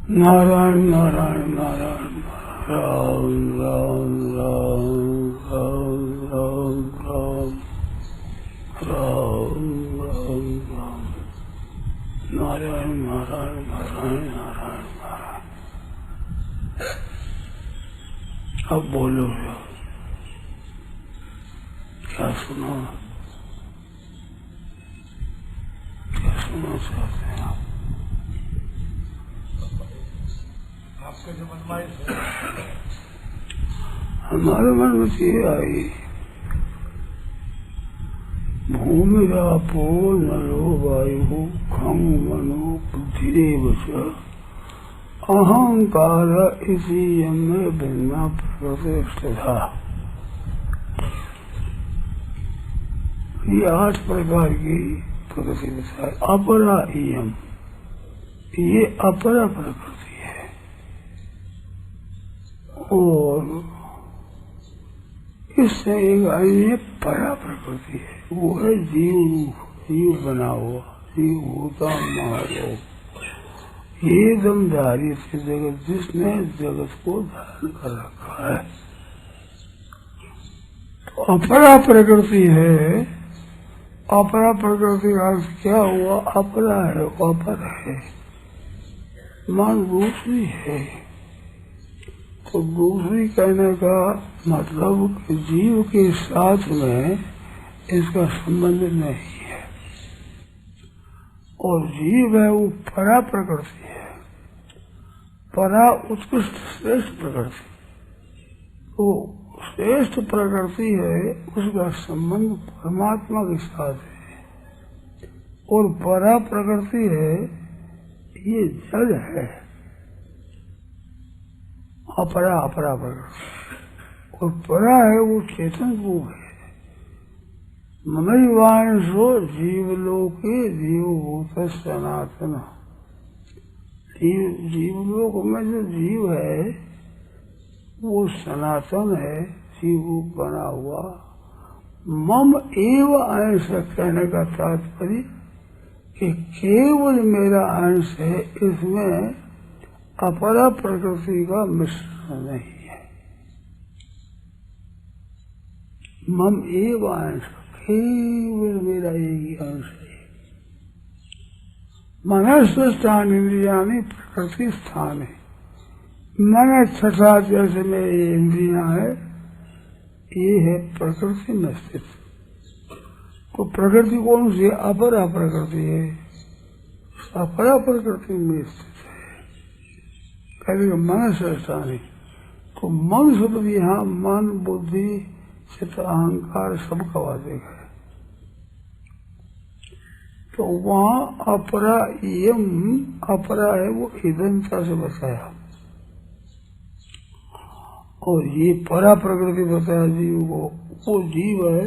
नारायण नारायण नारायण राम राम राम राम राम राम राम राम राम नारायण नारायण नारायण नारायण नारायण। अब बोलो क्या सुनो, क्या सुनना चाहते हैं आप? आपके जो मनमाइश है हमारे मन में ये आई, भूमि रापो नरो वायु खं मनो बुद्धिरेव च अहंकार इसी में भिन्ना प्रकृति था। ये 8 प्रकार की प्रकृति बताए। अपरा इयम, ये अपरा प्रकृति है। और इससे एक अन्य परा प्रकृति है, वो है जीव रूप, जीव बना हुआ, जीव होता महालोक। ये दमधारी से जगत, जिसने जगत को धारण कर रखा है। तो अपरा प्रकृति है। अपरा प्रकृति का अर्थ क्या हुआ? अपरा है, अपर है, मान दूसरी है। तो दूसरी कहने का मतलब जीव के साथ में इसका संबंध नहीं है। और जीव है वो परा प्रकृति है, परा उत्कृष्ट श्रेष्ठ प्रकृति। तो श्रेष्ठ प्रकृति है, उसका संबंध परमात्मा के साथ है। और परा प्रकृति है, ये जड़ है, अपरा अपरा प्रकृति। और परा है वो चेतन रूप है। मनैवांशो जीवलोके जीवभूत सनातन। जीवलोक में जो जीव है वो सनातन है, जीव रूप बना हुआ। मम एव अंश कहने का तात्पर्य कि केवल मेरा अंश है, इसमें अपरा प्रकृति का मिश्रण नहीं है। मम एव अंश, केवल मेरा यही अंश है। मनस्य स्थान इंद्रियानी प्रकृति स्थान है। मन छठा जैसे में ये इंद्रियां है, ये है प्रकृति में स्थित। तो प्रकृति कौन सी है? अपरा प्रकृति है, अपरा प्रकृति में स्थित है। कहेगा मन से स्थान है। तो मन शब्द यहाँ मन बुद्धि चित्त अहंकार सबका वाचक है। तो वहाँ अपरा यम, अपरा है वो इदंता से बताया। और ये परा प्रकृति बताया जीव को। वो जीव है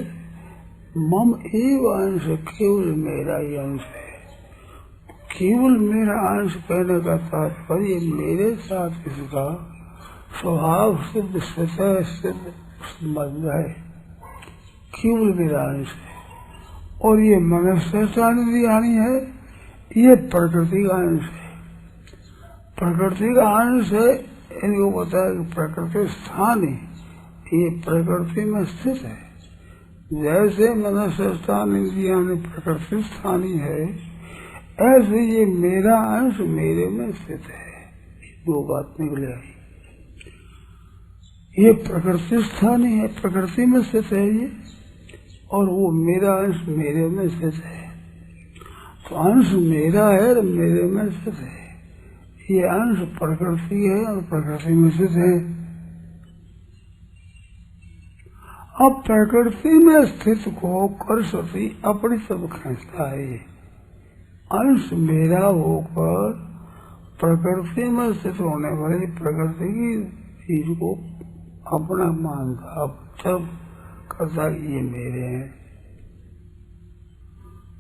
मम एव अंश, केवल मेरा ही अंश है। केवल मेरा अंश कहने का तात्पर्य मेरे साथ इसका स्वभाव सिद्ध स्वतः सिद्ध संबंध है, केवल मेरा अंश है। और ये मनस्यानी है, ये प्रकृति का अंश है। प्रकृति का अंश है, इनको बताया कि प्रकृति स्थान है, ये प्रकृति में स्थित है। जैसे मनुष्य स्थान इंद्रिया में प्रकृति स्थानी है, ऐसे ये मेरा अंश मेरे में स्थित है। दो बात निकले आई। ये प्रकृति स्थानी है, प्रकृति में स्थित है ये, और वो मेरा अंश मेरे में स्थित है। तो अंश मेरा है और मेरे में स्थित है। ये अंश प्रकृति है और प्रकृति में स्थित है। अब प्रकृति में स्थित को कर सती अपनी सब खींचता है। ये अंश मेरा होकर प्रकृति में स्थित होने वाली प्रकृति की चीज को अपना मानता, अब सब करता ये मेरे हैं।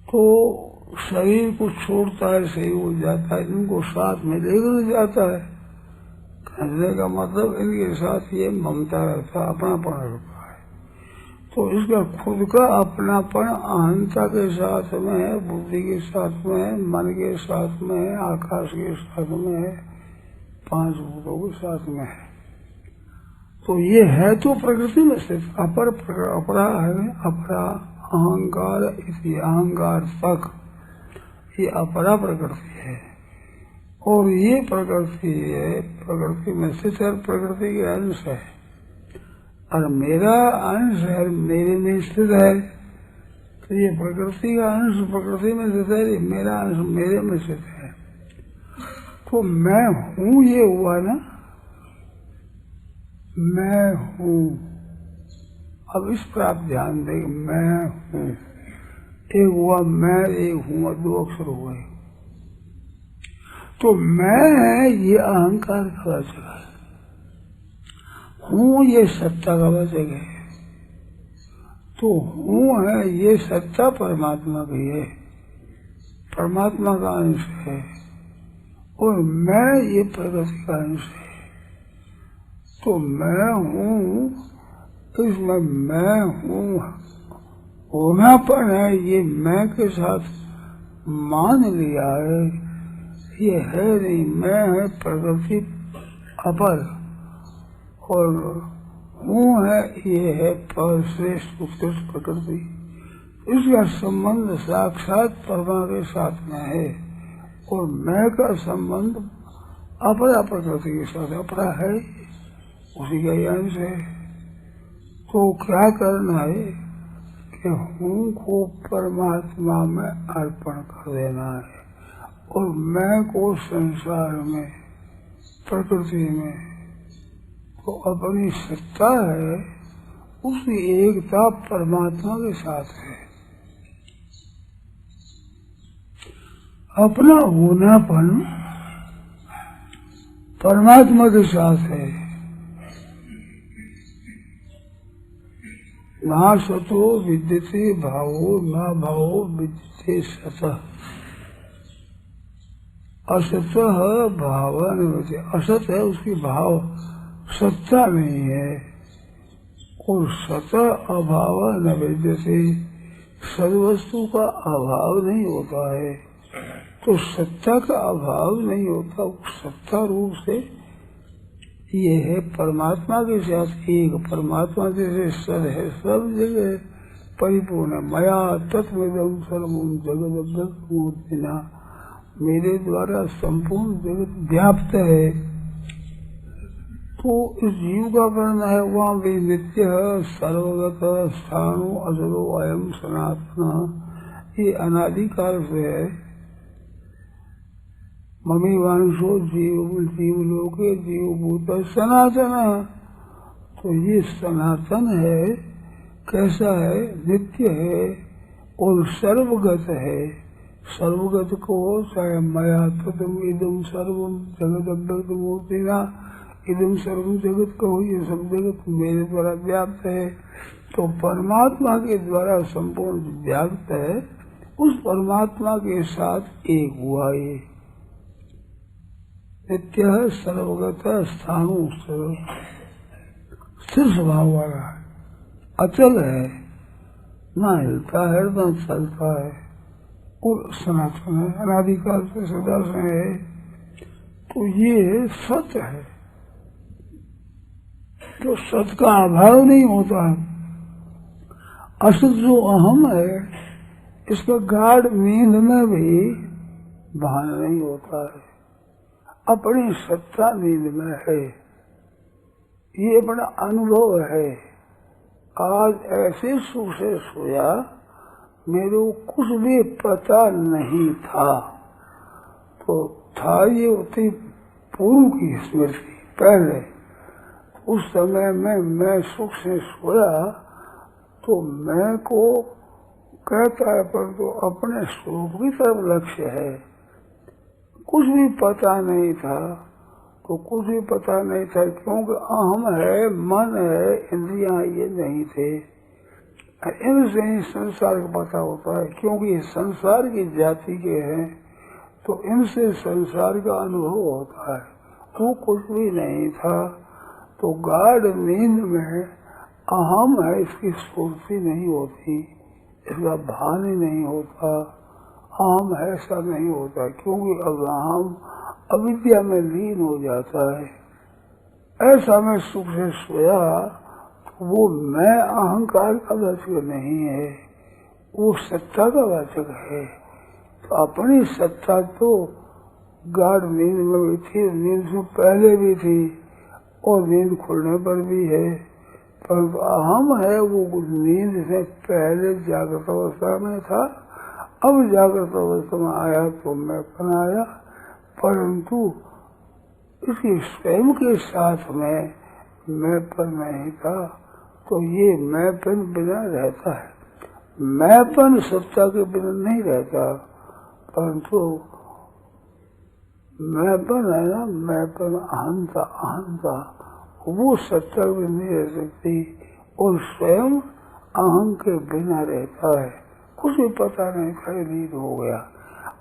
तो शरीर को छोड़ता है, सही हो जाता है, इनको साथ में लेकर जाता है। कहने का मतलब इनके साथ ये ममता रहता है, अपनापन रहता है। तो इसका खुद का अपनापन अहंता के साथ में है, बुद्धि के साथ में है, मन के साथ में है, आकाश के साथ में है, 5 भूतों के साथ में है। तो ये है तो प्रकृति में स्थित। अपरा है, अपरा अहंकार, इसी अहंकार तक ये अपरा प्रकृति है। और ये प्रकृति है, प्रकृति में स्थित है, प्रकृति के अंश है। और मेरा अंश है, मेरे में स्थित है। तो ये प्रकृति का अंश प्रकृति में स्थित है, मेरा अंश मेरे में स्थित है। तो मैं हूँ ये हुआ ना, मैं हूँ। अब इस पर आप ध्यान दें, मैं हूँ एक हुआ, मैं एक हुआ, 2 अक्षर हुए। तो मैं है ये अहंकार का वाचक है, हूँ ये सत्ता का वाचक है। तो हूँ है ये सत्ता परमात्मा की है, परमात्मा का अंश है। और मैं ये प्रकृति का अंश है। तो मैं हूँ, इसमें मैं हूँ होनापन है, ये मैं के साथ मान लिया है। ये है नहीं, मैं है प्रकृति अपर, और हूँ है ये है पर श्रेष्ठ उत्कृष्ट प्रकृति। इसका संबंध साक्षात परमा के साथ में है। और मैं का संबंध अपरा प्रकृति के साथ, अपरा है उसी का ही अंश है। तो क्या करना है कि हूँ को परमात्मा में अर्पण कर देना है, और मैं को संसार में, प्रकृति में। तो अपनी सत्ता है, उसकी एकता परमात्मा के साथ है। अपना होनापन परमात्मा के साथ है। ना सतो विद्यते भावो, ना भावो विद्यते सतः। असत भावन होते, असत है उसकी भाव सत्ता नहीं है। और सत अभाव न विद्यते, सद्वस्तु का अभाव नहीं होता है। तो सत्ता का अभाव नहीं होता, सत्ता रूप से ये है परमात्मा के साथ एक। परमात्मा जैसे सद है, सब जगह परिपूर्ण है। मया तत्वदम सर्वम जगद मूर्तिना, मेरे द्वारा संपूर्ण जगत व्याप्त है। तो इस जीव का करना है वहाँ भी नित्य सर्वगत स्थाणु अजरो अयम सनातन, ये अनादिकाल से है। ममी वांशो जीव लोके जीव भूत सनातन। तो ये सनातन है, कैसा है? नित्य है और सर्वगत है। सर्वगत को चाहे मया तम इदम सर्वम जगत अव्यक्त मूर्तिना, इदम सर्वम जगत कहो, ये सब जगत मेरे द्वारा व्याप्त है। तो परमात्मा के द्वारा संपूर्ण व्याप्त है, उस परमात्मा के साथ एक हुआ। ये नित्य है, सर्वगत है, स्थाणु स्थिर स्वभाव वाला है, अचल है, ना हिलता है ना चलता है, और सनातन है, अनादिकाल से सदा से है। तो ये सत्य है, तो सत्य का अभाव नहीं होता है। असत जो अहम है, इसका गाढ़ नींद में भी भान नहीं होता है। अपनी सत्ता नींद में है, ये अपना अनुभव है। आज ऐसे सुख से सोया, मेरे को कुछ भी पता नहीं था। तो था ये होती पूर्व की स्मृति, पहले उस समय में मैं सुख से सोया, तो मैं को कहता है, पर तो अपने स्वरूप की तरफ लक्ष्य है। कुछ भी पता नहीं था, तो कुछ भी पता नहीं था, क्योंकि अहम है, मन है, इंद्रियां ये नहीं थे। इनसे ही संसार का पता होता है, क्योंकि ये संसार की जाति के हैं, तो इनसे संसार का अनुभव होता है। वो कुछ भी नहीं था। तो गाढ़ नींद में अहम है, इसकी स्फूर्ति नहीं होती, इसका भान ही नहीं होता। अहम है ऐसा नहीं होता, क्योंकि अब अहम अविद्या में लीन हो जाता है। ऐसा मैं सुख से सोया, वो मैं अहंकार का वाचक नहीं है, वो सत्ता का वाचक है। तो अपनी सत्ता तो गाढ़ नींद में भी थी, नींद से पहले भी थी और नींद खुलने पर भी है, पर अहम है वो नींद से पहले जागृत अवस्था में था, अब जागृत अवस्था में आया तो मैं आया, परंतु इसके स्वयं के साथ में मैंपन नहीं था। तो ये मैंपन बिना रहता है, मैंपन सत्ता के बिना नहीं रहता, परंतु मैंपन है ना, मैंपन अहंता, अहंता वो सत्ता भी नहीं रह सकती और स्वयं अहं के बिना रहता है। कुछ भी पता नहीं था, नींद हो गया।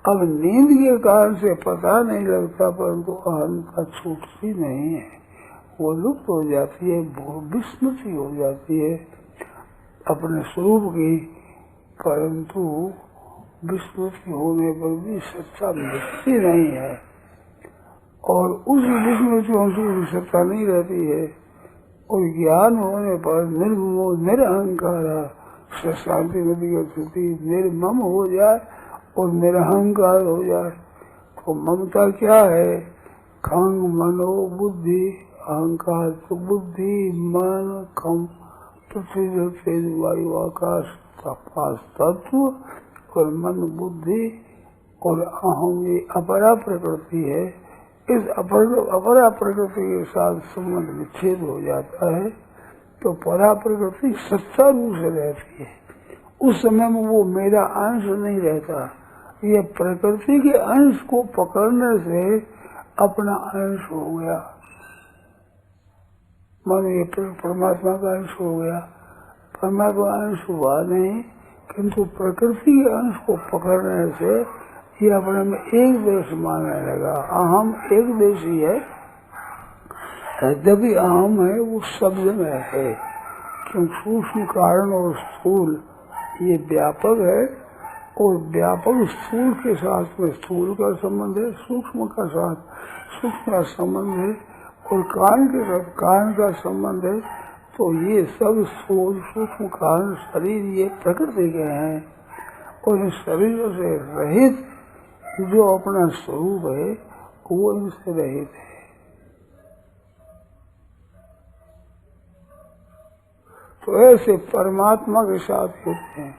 अब नींद के कारण से पता नहीं लगता, परंतु अहंता छूटती नहीं है, वो लुप्त हो जाती है, विस्मृति हो जाती है अपने स्वरूप की, परंतु विस्मृति होने पर भी सत्ता मिटती नहीं है और उस विस्मृतियों की सत्ता नहीं रहती है। और ज्ञान होने पर निर्मोह निरहंकार शांति नदी की स्थिति निर्मम हो जाए और निरहंकार हो जाए। तो ममता क्या है? खंग मनो बुद्धि अहंकार, तो बुद्धि मन खम पृथ्वी तेज वायु आकाश पांच तत्व और मन बुद्धि और अहम, ये अपरा प्रकृति है। इस अपरा प्रकृति के साथ संबंध विच्छेद हो जाता है तो परा प्रकृति सत्ता रूप से रहती है। उस समय में वो मेरा अंश नहीं रहता, ये प्रकृति के अंश को पकड़ने से अपना अंश हो गया, मानो ये परमात्मा का अंश हो गया। परमात्मा अंश हुआ नहीं, किंतु प्रकृति के अंश को पकड़ने से ये अपने में एक देश मानने लगा। अहम एक देशी है, यद्यपि अहम है वो शब्द में है, क्योंकि सूक्ष्म कारण और स्थूल ये व्यापक है और व्यापक स्थूल के साथ में स्थूल का संबंध है, सूक्ष्म का साथ सूक्ष्म का संबंध है और कान के साथ कान का संबंध है। तो ये सब स्थूल सूक्ष्म कारण शरीर ये प्रकृति के हैं और इन शरीरों से रहित जो अपना स्वरूप है वो इनसे रहित है। तो ऐसे परमात्मा के साथ होते हैं।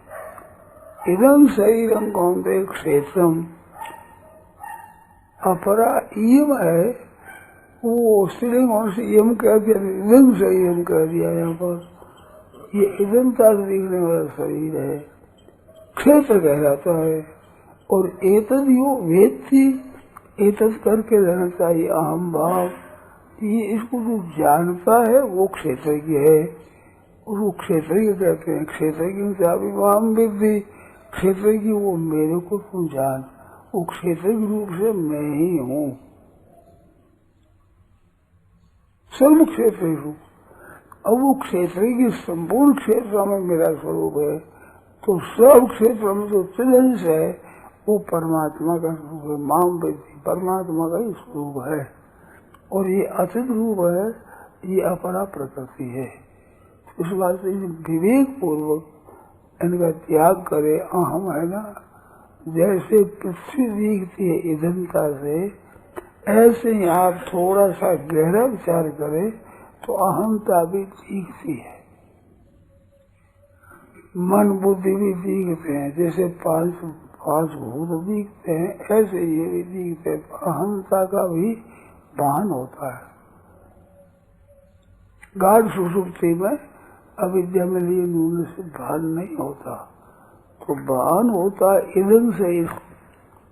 इदं शरीरं कौन्तेय क्षेत्रम, अपरा इयम है, वो स्त्रीलिंग होने से इयम कह दिया, इदं शरीरम कह दिया। यहाँ पर ये इदंता से दिखने वाला शरीर है, क्षेत्र कहलाता है। और एतद यो वेत्ति, एतद करके रहना चाहिए अहम भाव, ये इसको जो जानता है वो क्षेत्रज्ञ है, उसको क्षेत्रज्ञ कहते हैं। क्षेत्रज्ञ चाभिमाम विद्धि, क्षेत्रज्ञ वो मेरे को तुम जान, वो क्षेत्रज्ञ रूप से मैं ही हूँ, सर्व क्षेत्र हूँ। अब वो क्षेत्रज्ञ संपूर्ण क्षेत्र में मेरा स्वरूप है, तो सब क्षेत्र में जो चिदंश है वो परमात्मा का स्वरूप है। माम विद्धि परमात्मा का ही स्वरूप है और ये अचित रूप है, ये अपरा प्रकृति है। इस बात से विवेक पूर्वक इनका त्याग करे। अहम है ना, जैसे पृथ्वी दिखती है ईंधनता से, ऐसे ही आप थोड़ा सा गहरा विचार करें तो अहमता भी दिखती है, मन बुद्धि भी दिखते हैं। जैसे पांच भूत दिखते हैं, ऐसे ये भी दिखते हैं। अहंता का भी भान होता है। गाढ़ सुषुप्ति में अविद्या में लिए नून से भान नहीं होता, तो भान होता है ईंधन से,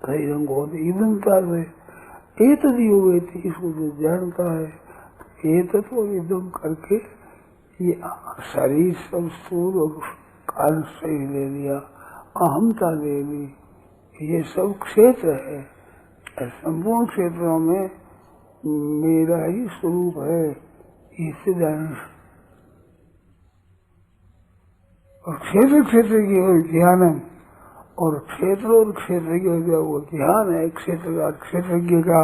शरीरंग होते ईंधनता से। एतद योवेति, इसको जो जानता है, एतद और इदम करके ये शरीर सब स्थूल और काल से ही ले लिया, अहमता ले ली। ये सब क्षेत्र है, संपूर्ण क्षेत्रों में मेरा ही स्वरूप है, ये सिद्धांत। और क्षेत्र की ओर ज्ञानम, और क्षेत्र की ओर वो ज्ञान है क्षेत्र का, क्षेत्रज्ञ का।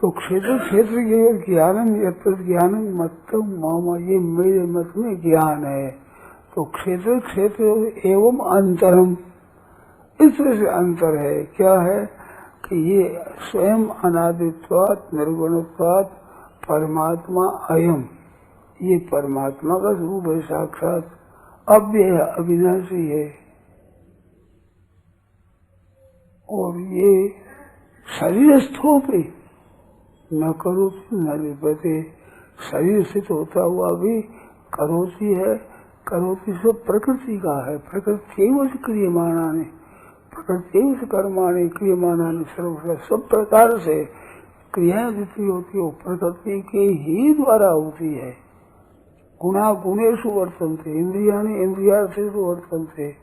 तो क्षेत्र क्षेत्र के ज्ञानम यत्र ज्ञानम मतम मामा, ये मेरे मत में ज्ञान है। तो क्षेत्र क्षेत्र एवं अंतरम, इस तरह से अंतर है। क्या है कि ये स्वयं अनादित्वात् निर्गुणत्वात् परमात्मा अयम, ये परमात्मा का स्वरूप है, साक्षात अव्यय अविनाशी है। और ये शरीरस्थों पे न करोति न लिप्यते, शरीर स्थित होता हुआ भी करोति है। करोति से प्रकृति का है, प्रकृति क्रियमाणानि, प्रकृति कर्माणि क्रियमाणानि सर्वथा, सब प्रकार से क्रियाएं जितनी होती है वो प्रकृति के ही द्वारा होती है। गुणा गुणेषु वर्तन्ते, इंद्रियाणि इंद्रियार्थेषु वर्तन्ते,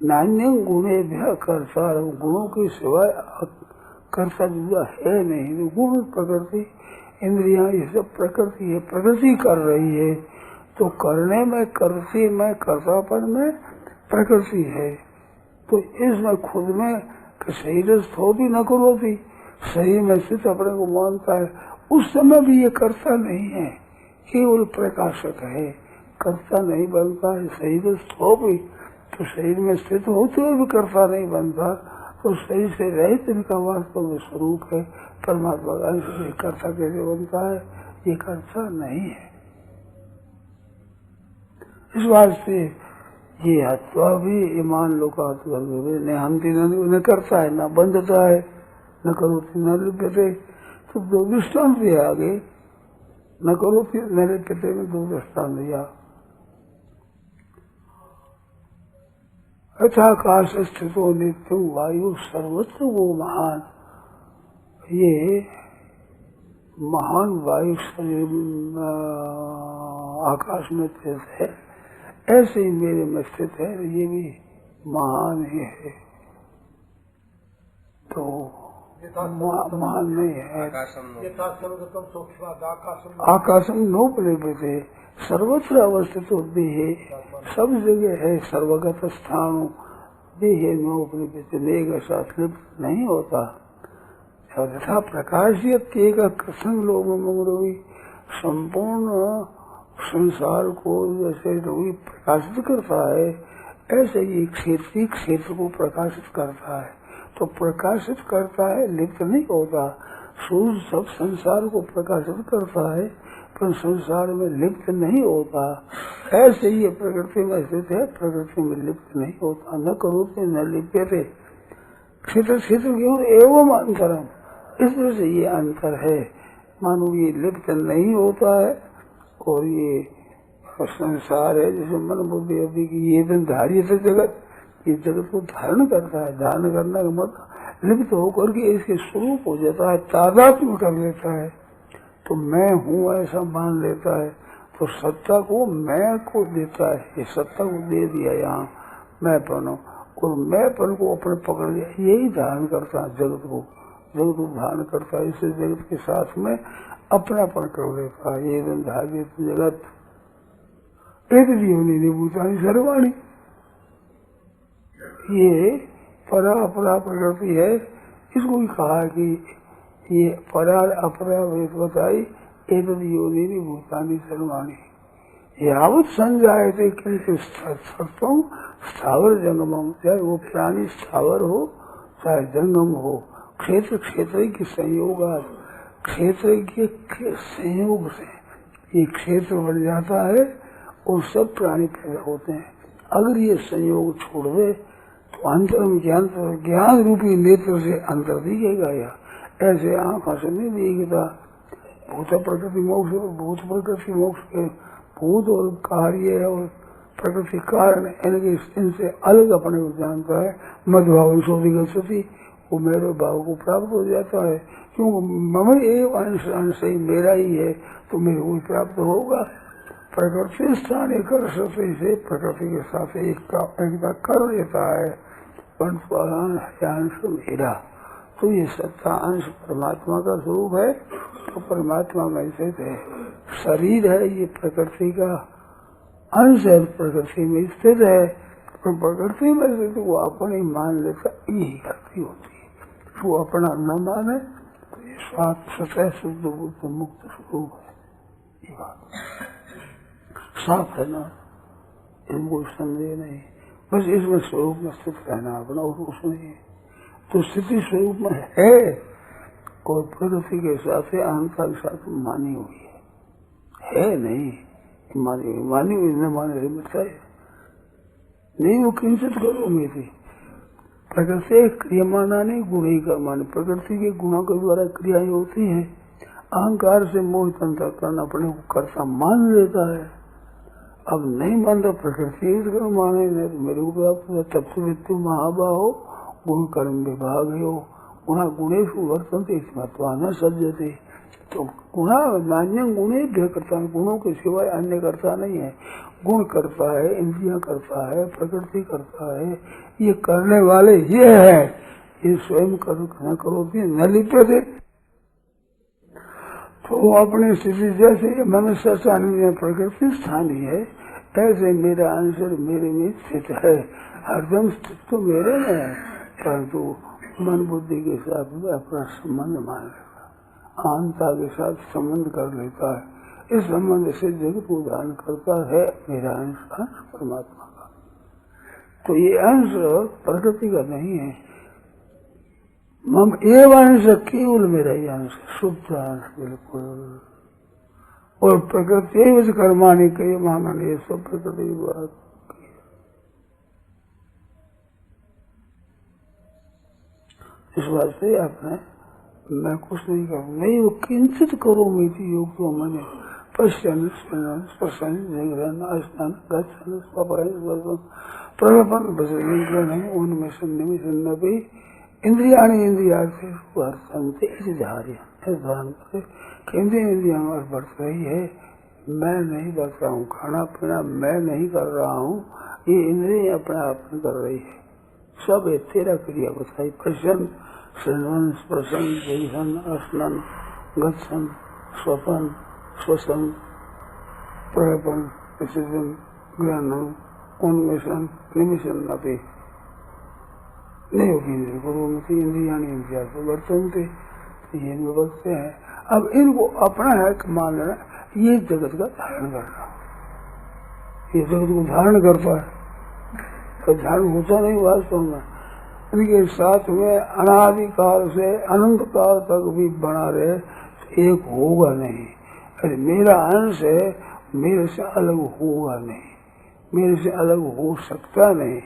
नान्यं गुणेभ्यः कर्ता, गुणों के सिवाय कर्ता दूसरा है नहीं। गुण प्रकृति इंद्रियां ये सब प्रकृति है, प्रकृति कर रही है। तो करने में करती में कर्तापन में प्रकृति है। तो इसमें खुद में शरीरस्थ होती न करोती, शरीर में स्थित अपने को मानता है, उस समय भी ये कर्ता नहीं है, केवल प्रकाशक है, कर्ता नहीं बनता है। शरीरस्थ हो भी तो शरीर में स्थित होते हुए भी कर्ता नहीं बनता, तो शरीर से रहित इनका वास्तव में स्वरूप है। परमात्मा का अंश से कर्ता कैसे बनता है? ये कर्ता नहीं है। इस वास्ते ये हत्वा भी ईमान लोकात् न हंति न करता है, न बंधता है, न करोति न लिप्यते। तो दो दृष्टांत दिया आगे, न करोति न लिप्यते में दो दृष्टांत दिया। यथाकाश स्थितो नित्यो वायु सर्वत्र वो महान, ये महान वायु आकाश में स्थित है, ऐसे ही मेरे में स्थित है, ये भी महान ही है। तो महान नहीं है। आकाशम नोपलिप्यते, सर्वत्र अवस्थित देहे, सब जगह है, सर्वगत स्थान देहे नोपलिप्यते, नेक साथ लिप्त नहीं होता। तथा प्रकाशित एक कृष्ण लोग मंगरोई, संपूर्ण संसार को जैसे रवि प्रकाशित करता है, ऐसे ही क्षेत्र को प्रकाशित करता है। तो प्रकाशित करता है, लिप्त नहीं होता। सूर्य सब संसार को प्रकाशित करता है, पर संसार में लिप्त नहीं होता। ऐसे ही प्रकृति में स्थित है, प्रकृति में लिप्त नहीं होता। न करोति न लिप्यते, क्षेत्र क्षेत्र क्यों एवं अंतरम, इस तरह से ये अंतर है। मानो ये लिप्त नहीं होता है, और ये संसार है जैसे मन बुद्धि अभी की, ये धार्य से जगत, ये जगत को धारण करता है। धारण करने का मतलब लिप्त होकर के इसके स्वरूप हो जाता है, तादात्म्य कर लेता है। तो मैं हूँ ऐसा मान लेता है, तो सत्ता को मैं को देता है, ये सत्ता को दे दिया यहाँ मैं पनो, और मैं पन को अपने पकड़ लिया, यही धारण करता है जगत को। जगत को धारण करता है, इसे जगत के साथ में अपनापन कर लेता है। ये धार्य जगत एक जीवनी निभूतानी सर्वाणी, ये परा अपरा प्रकृति है। इसको भी कहा कि ये परा अपरा बताई, एक योनि निभूतानी सर्वाणी, यावत संजायते किंतु सत्वम स्थावर जंगमम, चाहे वो प्राणी स्थावर हो चाहे जंगम हो, क्षेत्र क्षेत्र के संयोग, क्षेत्र के संयोग से ये क्षेत्र बढ़ जाता है और सब प्राणी पैदा होते हैं। अगर ये संयोग छोड़ दे तो अंतर में ज्ञान रूपी नेत्र से अंतर दिखेगा। या ऐसे आंखों से नहीं दिखेगा। भूत प्रकृति मोक्ष, भूत प्रकृति मोक्ष के भूत और कार्य और प्रकृति कारण इनसे अलग अपने को जानता है। मधुभावन शोधि गति, वो मेरे भाव को प्राप्त हो जाता है, क्योंकि मम एव अंश ही मेरा ही है, तो मेरे को प्राप्त होगा। प्रकृति स्थान एक से प्रकृति के साथ एकता कर देता है, अंश मेरा। तो ये सत्ता अंश परमात्मा का स्वरूप है, तो परमात्मा में स्थित है। शरीर है ये प्रकृति का अंश है, प्रकृति में स्थित है, तो प्रकृति में स्थित वो अपने मान लेता, यही गलती होती है। वो अपना न माने तो ये सात सतह शुद्ध बुद्ध मुक्त स्वरूप है। ये बात साफ है ना, इसमें कोई संदेह नहीं। बस इसमें स्वरूप में स्थित रहना अपना और कुछ नहीं है। तो स्थिति स्वरूप में है और प्रकृति के साथ अहंता के साथ मानी हुई है नहीं मानी हुई न माने से मिलता है नहीं। वो किंचित करो मेरी प्रकृति क्रियमाना नहीं गुण ही का माने। प्रकृति के गुणों के द्वारा क्रियाएं होती है। अहंकार से मोहित अंतःकरण अपने को कर्ता मान लेता है। अब नहीं मानता प्रकृति इसको माने मेरे को प्राप्त तब से मृत्यु महाबाहो गुण कर्म विभाग हो गुणा गुणेश वर्तनते महत्वान सज्जते। तो गुणा नान्य गुणे करता है, गुणों के सिवाय अन्य करता नहीं है। गुण करता है, इंद्रियां करता है, प्रकृति करता है। ये करने वाले ये है, ये स्वयं करो न लिप्य थे। तो अपनी स्थिति जैसे मनुष्य स्थानीय प्रकृति स्थानीय है, ऐसे मेरा अंश मेरे में स्थित है। हरदम स्थित तो मेरे में है, परंतु मन बुद्धि के साथ में अपना संबंध मान लेता, अहंता के साथ संबंध कर लेता है। इस संबंध से जगत को धारण करता है मेरा अंश परमात्मा का। तो ये अंश प्रकृति का नहीं है। मम एवं अंश केवल मेरा ही अंश, शुद्ध अंश बिल्कुल। और प्रकृति कर्माणी कई मानन, ये सब प्रकृति की बात। इस वास्ते आपने मैं कुछ नहीं करूँ नहीं, वो किंचित करो मेरी योग तो मैंने पश्चन स्पर्शन जागरण स्नान गच्छन स्वपन प्रलपन बसग्रहण उनमें सन्निमिषन भी इंद्रियाणी इंद्रिया से वर्तनते इसे धारण करे। इंद्रिया हमारे बढ़ रही है, मैं नहीं बढ़ रहा हूँ। खाना पीना मैं नहीं कर रहा हूँ, ये इंद्रिया अपने आप में कर रही है। सब है तेरा क्रिया बताई। पश्चन श्रवण स्पर्शन जैसन स्नान गच्छन स्वपन श्वसन प्रलपन विसर्जन ग्रहण उन्मेषण निमिषन अपे नहीं होगी। इंद्रिया इंद्रिया से वर्तन थे, ये बचते हैं। अब इनको अपना है मान लेना, ये जगत का धारण करना, ये जगत को धारण करता है। तो धारण होता नहीं वास्तव में, इनके साथ में अनादिकाल से अनंत काल तक भी बना रहे, एक होगा नहीं। अरे मेरा अंश है, मेरे से अलग होगा नहीं, मेरे से अलग हो सकता नहीं,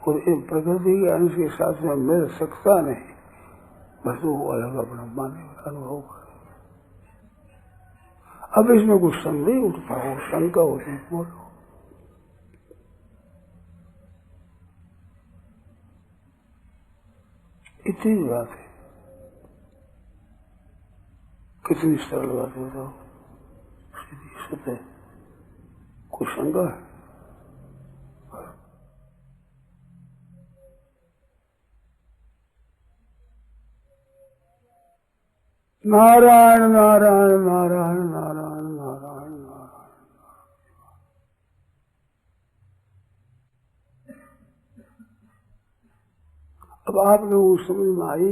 और इन प्रकृति के अंश के साथ में मिल सकता नहीं। बस वो अलग अपना माने अनुभव करे। अब इसमें कुछ संदेह उठता हो, शंका होती, बोलो। इतनी बात है, कितनी सरल बात बताओ, सीधी सत्य। कुछ शंका है? नारायण नारायण नारायण नारायण नारायण नारायण। अब आप लोगों को समझ में आई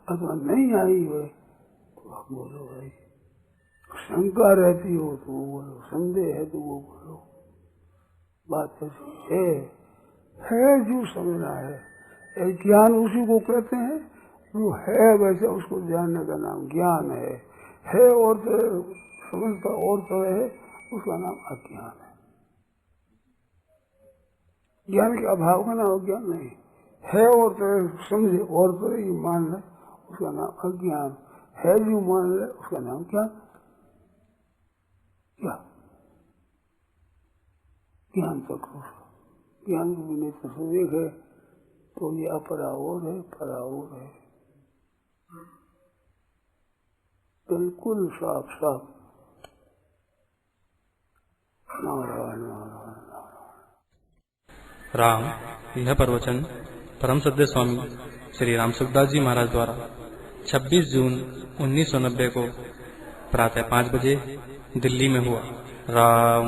अथवा नहीं आई है तो आप बोलो भाई। शंका रहती हो तो वो बोलो, संदेह है तो वो बोलो। बात ऐसी है जो समझना है। ज्ञान उसी को कहते हैं जो है वैसे उसको जानने का नाम ज्ञान है और समझता और तरह है, उसका नाम अज्ञान है। ज्ञान के अभाव का नाम ज्ञान नहीं है, और तरह समझे और तरह ही मान ले उसका नाम अज्ञान है। जो मान ले उसका नाम क्या क्या ज्ञान तक हो। ज्ञान को भी तो संदेह है तो ये अपराओर है पराओर है, बिल्कुल साफ साफ। नारायण नारायण नारायण। राम यह प्रवचन परम सद्य स्वामी श्री राम सुखदास जी महाराज द्वारा 26 जून 1990 को प्रातः 5 बजे दिल्ली में हुआ। राम